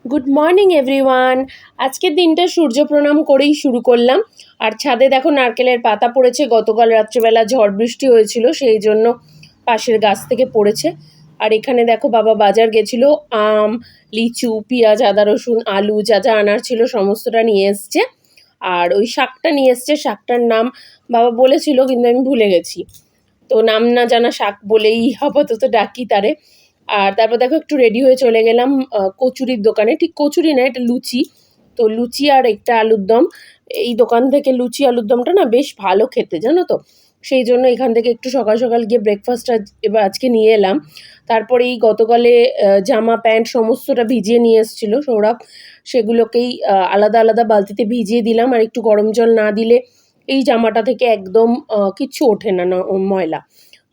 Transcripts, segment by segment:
Good morning everyone. আজকের দিনটা সূর্য প্রণাম করেই শুরু করলাম। আর ছাদে দেখো নারকেলের পাতা পড়েছে, গতকাল রাত্রেবেলা ঝড় বৃষ্টি হয়েছিল সেই জন্য পাশের গাছ থেকে পড়েছে। আর এখানে দেখো বাবা বাজার গেছিলো, আম, লিচু, পেঁয়াজ, আদা, রসুন, আলু যা যা আনার ছিল সমস্তটা নিয়ে এসছে। আর ওই শাকটা নিয়ে এসছে, শাকটার নাম বাবা বলেছিল কিন্তু আমি ভুলে গেছি, তো নাম না জানা শাক বলেই আপাতত ডাকি তারে। আর তারপর দেখো একটু রেডি হয়ে চলে গেলাম কচুরির দোকানে, ঠিক কচুরি না, এটা লুচি। তো লুচি আর একটা আলুর দম, এই দোকান থেকে লুচি আলুর দমটা না বেশ ভালো খেতে, জানো তো। সেই জন্য এখান থেকে একটু সকাল সকাল গিয়ে ব্রেকফাস্টটা এবার আজকে নিয়ে এলাম। তারপরে এই গতকালে জামা প্যান্ট সমস্তটা ভিজিয়ে নিয়ে এসেছিলো সৌরভ, সেগুলোকেই আলাদা আলাদা বালতিতে ভিজিয়ে দিলাম। আর একটু গরম জল না দিলে এই জামাটা থেকে একদম কিচ্ছু ওঠে না ময়লা।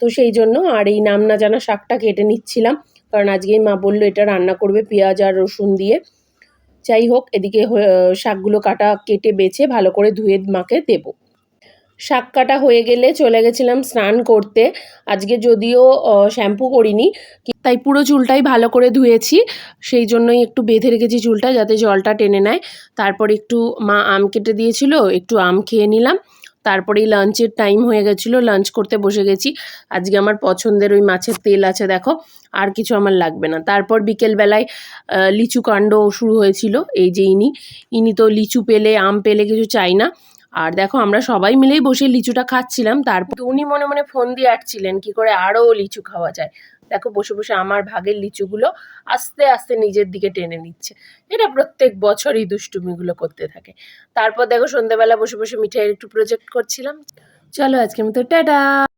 তো সেই জন্য আর এই নাম না জানা শাকটা কেটে নিচ্ছিলাম, কারণ আজকেই মা বললো এটা রান্না করবে পেঁয়াজ আর রসুন দিয়ে। যাই হোক, এদিকে শাকগুলো কাটা কেটে বেছে ভালো করে ধুয়ে মাকে দেব। শাক কাটা হয়ে গেলে চলে গেছিলাম স্নান করতে। আজকে যদিও শ্যাম্পু করিনি, তাই পুরো চুলটাই ভালো করে ধুয়েছি। সেই জন্যই একটু বেঁধে রেখেছি চুলটা যাতে জলটা টেনে নেয়। তারপর একটু মা আম কেটে দিয়েছিল, একটু আম খেয়ে নিলাম। তারপরেই লাঞ্চের টাইম হয়ে গেছিলো, লাঞ্চ করতে বসে গেছি। আজকে আমার পছন্দের ওই মাছের তেল আছে দেখো, আর কিছু আমার লাগবে না। তারপর বিকেলবেলায় লিচু কাণ্ড শুরু হয়েছিল। এই যে ইনি তো লিচু পেলে আম পেলে কিছু চাই না। আর দেখো আমরা সবাই মিলেই বসে লিচুটা খাচ্ছিলাম, তারপর উনি মনে মনে ফোন দিয়ে আটছিলেন কি করে আরও লিচু খাওয়া যায়। দেখো বসে বসে আমার ভাগের লিচুগুলো আস্তে আস্তে নিজের দিকে টেনে নিচ্ছে। এটা প্রত্যেক বছরই দুষ্টুমিগুলো করতে থাকে। তারপর দেখো সন্ধ্যাবেলা বসে বসে মিঠাইয়ের একটু প্রজেক্ট করছিলাম। চলো আজকের মতো টাটা।